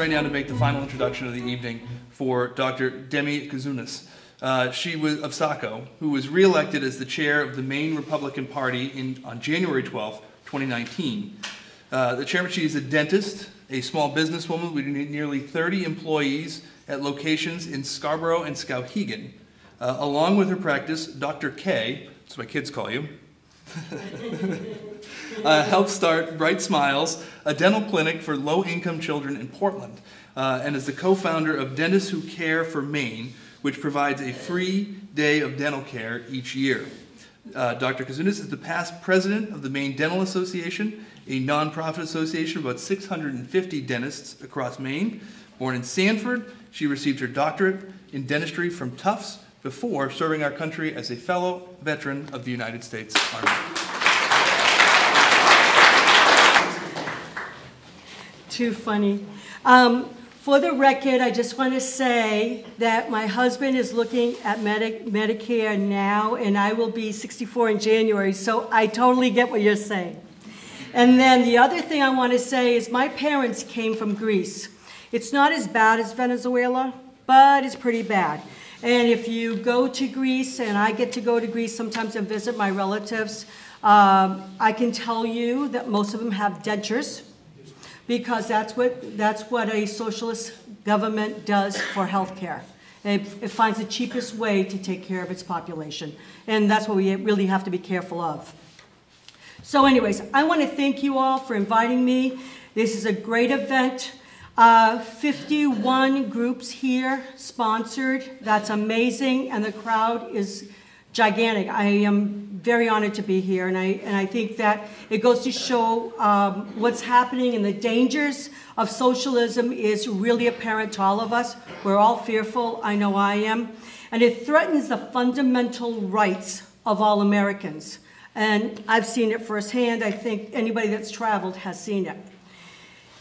right now to make the final introduction of the evening for Dr. Demi Kouzounas. She was of Saco, who was re-elected as the chair of the Maine Republican Party on January 12, 2019. The chairman, she is a dentist, a small businesswoman with nearly 30 employees at locations in Scarborough and Skowhegan. Along with her practice, Dr. K, that's what my kids call you, helped start Bright Smiles, a dental clinic for low-income children in Portland, and is the co-founder of Dentists Who Care for Maine, which provides a free day of dental care each year. Dr. Kouzounas is the past president of the Maine Dental Association, a nonprofit association of about 650 dentists across Maine. Born in Sanford, she received her doctorate in dentistry from Tufts before serving our country as a fellow veteran of the United States Army. Too funny. For the record, I just want to say that my husband is looking at Medicare now, and I will be 64 in January, so I totally get what you're saying. And then the other thing I want to say is my parents came from Greece. It's not as bad as Venezuela, but it's pretty bad. And if you go to Greece, and I get to go to Greece sometimes and visit my relatives, I can tell you that most of them have dentures, because that's what a socialist government does for health care. It finds the cheapest way to take care of its population. And that's what we really have to be careful of. So anyways, I want to thank you all for inviting me. This is a great event. 51 groups here sponsored. That's amazing. And the crowd is gigantic. I am very honored to be here, and I think that it goes to show what's happening, and the dangers of socialism is really apparent to all of us. We're all fearful. I know I am. And it threatens the fundamental rights of all Americans. And I've seen it firsthand. I think anybody that's traveled has seen it.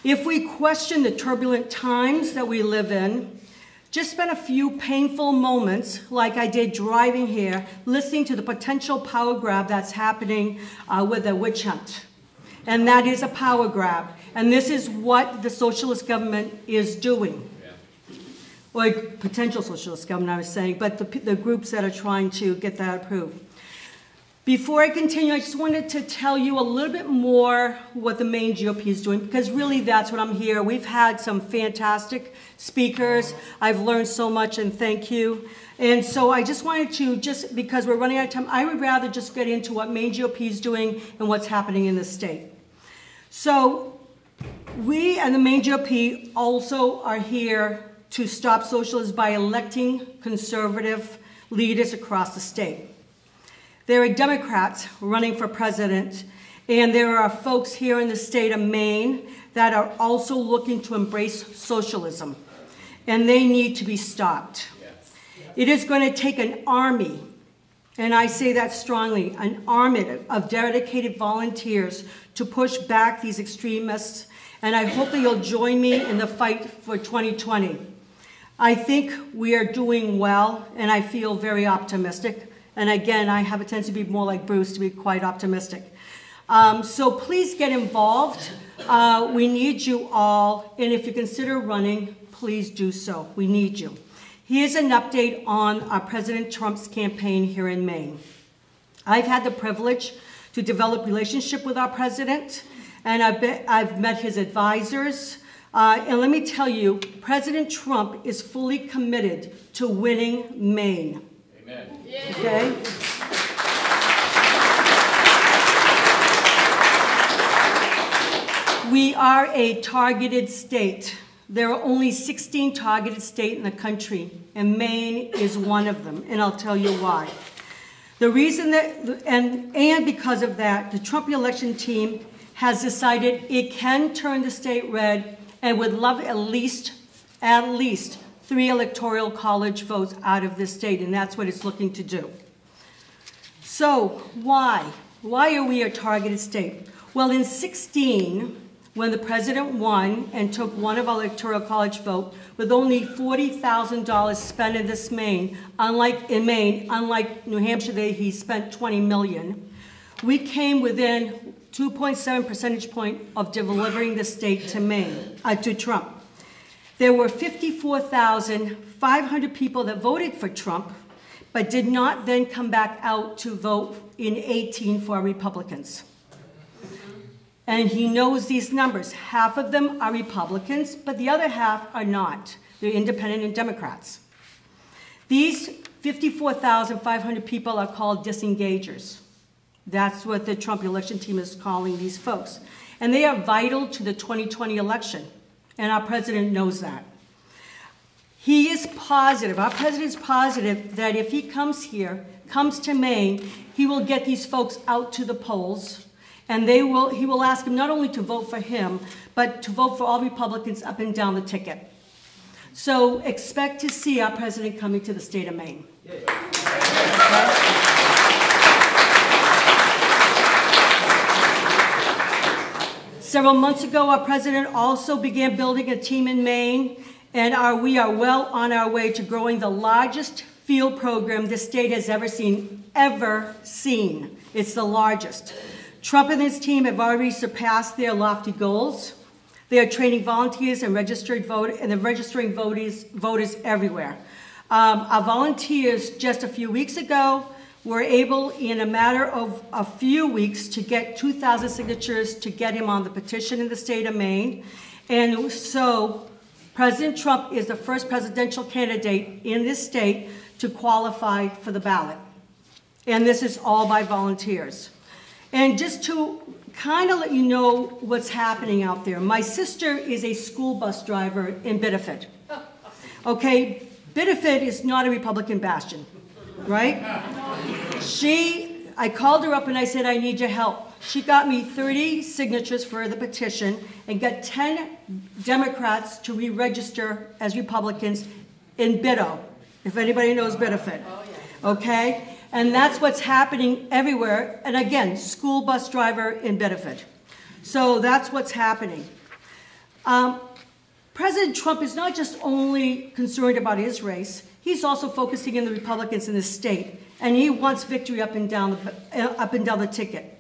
If we question the turbulent times that we live in, just spend a few painful moments, like I did driving here, listening to the potential power grab that's happening with a witch hunt. And that is a power grab. And this is what the socialist government is doing. Yeah. Or potential socialist government, I was saying, but the groups that are trying to get that approved. Before I continue, I just wanted to tell you a little bit more what the Maine GOP is doing, because really that's what I'm here. We've had some fantastic speakers. I've learned so much, and thank you. And so I just wanted to, just because we're running out of time, I would rather just get into what Maine GOP is doing and what's happening in the state. So we and the Maine GOP also are here to stop socialism by electing conservative leaders across the state. There are Democrats running for president, and there are folks here in the state of Maine that are also looking to embrace socialism, and they need to be stopped. Yes. It is going to take an army, and I say that strongly, an army of dedicated volunteers to push back these extremists, and I hope that you'll join me in the fight for 2020. I think we are doing well, and I feel very optimistic. And again, I have a tendency to be more like Bruce, to be quite optimistic. So please get involved. We need you all. And if you consider running, please do so. We need you. Here's an update on our President Trump's campaign here in Maine. I've had the privilege to develop a relationship with our president, and I've met his advisors. And let me tell you, President Trump is fully committed to winning Maine. Amen. Okay? We are a targeted state. There are only 16 targeted states in the country, and Maine is one of them, and I'll tell you why. The reason that, and because of that, the Trump election team has decided it can turn the state red and would love at least 3 electoral college votes out of this state, and that's what it's looking to do. So why? Why are we a targeted state? Well, in 2016, when the president won and took one of our electoral college vote, with only $40,000 spent in this Maine, unlike New Hampshire, he spent $20 million, we came within 2.7 percentage point of delivering the state to Maine, to Trump. There were 54,500 people that voted for Trump, but did not then come back out to vote in 18 for Republicans. And he knows these numbers. Half of them are Republicans, but the other half are not. They're independent and Democrats. These 54,500 people are called disengagers. That's what the Trump election team is calling these folks. And they are vital to the 2020 election, and our president knows that. He is positive, our president is positive that if he comes here, comes to Maine, he will get these folks out to the polls, and he will ask them not only to vote for him, but to vote for all Republicans up and down the ticket. So expect to see our president coming to the state of Maine. Okay? Several months ago, our president also began building a team in Maine, and we are well on our way to growing the largest field program this state has ever seen. It's the largest. Trump and his team have already surpassed their lofty goals. They are training volunteers and they're registering voters everywhere. Our volunteers just a few weeks ago were able, in a matter of a few weeks, to get 2,000 signatures to get him on the petition in the state of Maine. And so President Trump is the first presidential candidate in this state to qualify for the ballot. And this is all by volunteers. And just to kind of let you know what's happening out there, my sister is a school bus driver in Biddeford. Okay, Biddeford is not a Republican bastion, right? I called her up and I said, I need your help. She got me 30 signatures for the petition and got 10 Democrats to re-register as Republicans in Biddo, if anybody knows Biddeford, okay? And that's what's happening everywhere. And again, school bus driver in Biddeford. So that's what's happening. President Trump is not just only concerned about his race, he's also focusing on the Republicans in the state. And he wants victory up and down the ticket.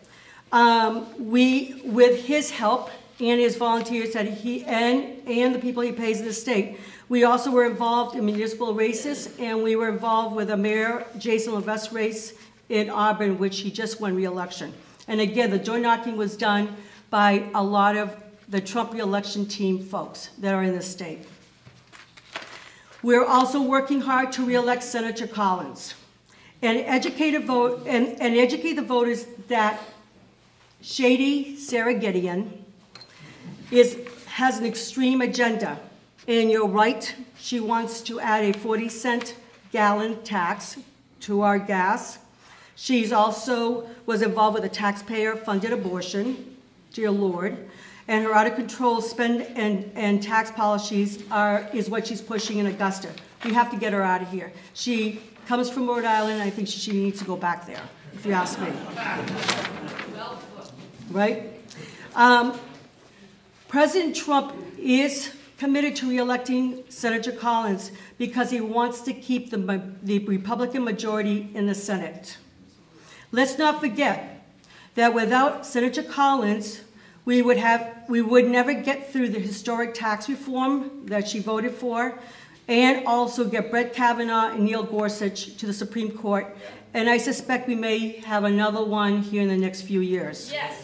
With his help and his volunteers that and the people he pays in the state, we also were involved in municipal races, and we were involved with a Mayor Jason Levesque race in Auburn, which he just won re-election. And again, the door knocking was done by a lot of the Trump re-election team folks that are in the state. We're also working hard to re-elect Senator Collins and educate the voters that shady Sarah Gideon has an extreme agenda. And you're right, she wants to add a 40-cent gallon tax to our gas. She's also was involved with a taxpayer-funded abortion, dear Lord. And her out-of-control spend and tax policies is what she's pushing in Augusta. We have to get her out of here. She comes from Rhode Island, and I think she needs to go back there, if you ask me. Right? President Trump is committed to re-electing Senator Collins because he wants to keep the Republican majority in the Senate. Let's not forget that without Senator Collins, we would never get through the historic tax reform that she voted for, and also get Brett Kavanaugh and Neil Gorsuch to the Supreme Court. And I suspect we may have another one here in the next few years. Yes.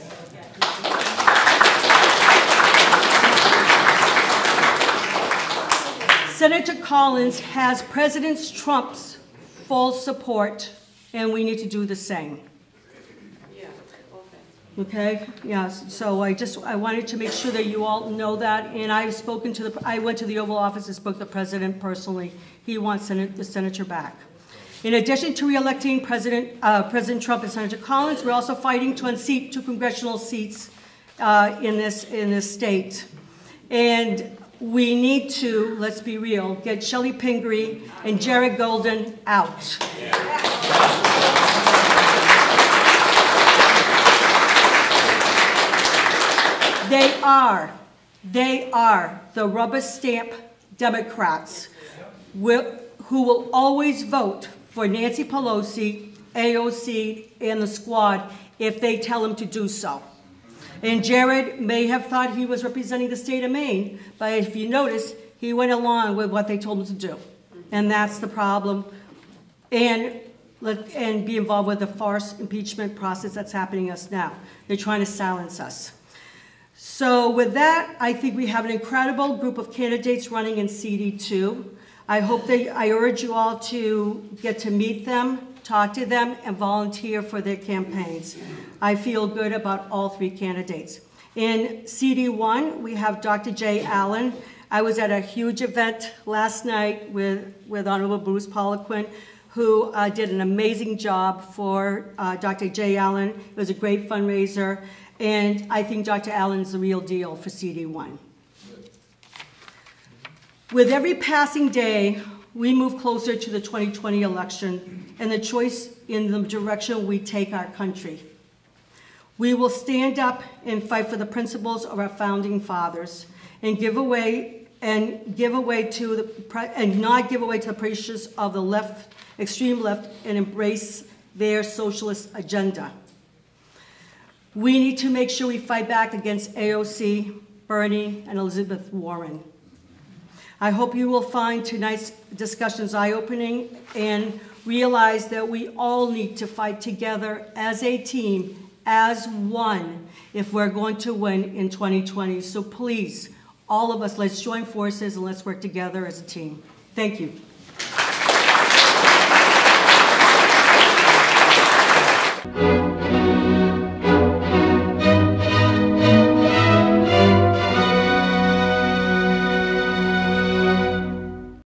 Senator Collins has President Trump's full support, and we need to do the same. Okay, yes, so I wanted to make sure that you all know that, and I went to the Oval Office and spoke to the President personally. He wants the Senator back. In addition to re-electing President Trump and Senator Collins, we're also fighting to unseat 2 congressional seats in this state. And we need to, let's be real, get Shelley Pingree and Jared Golden out. They are the rubber stamp Democrats who will always vote for Nancy Pelosi, AOC, and the squad if they tell them to do so. And Jared may have thought he was representing the state of Maine, but if you notice, He went along with what they told him to do. And that's the problem. And be involved with the farce impeachment process that's happening to us now. They're trying to silence us. So with that, I think we have an incredible group of candidates running in CD2. I urge you all to get to meet them, talk to them, and volunteer for their campaigns. I feel good about all three candidates. In CD1, we have Dr. Jay Allen. I was at a huge event last night with Honorable Bruce Poliquin, who did an amazing job for Dr. Jay Allen. It was a great fundraiser, and I think Dr. Allen's the real deal for CD1. With every passing day, we move closer to the 2020 election and the choice in the direction we take our country. We will stand up and fight for the principles of our founding fathers and not give away to the pressures of the left, extreme left, and embrace their socialist agenda. We need to make sure we fight back against AOC, Bernie, and Elizabeth Warren. I hope you will find tonight's discussions eye-opening and realize that we all need to fight together as a team, as one, if we're going to win in 2020. So please, all of us, let's join forces and let's work together as a team. Thank you.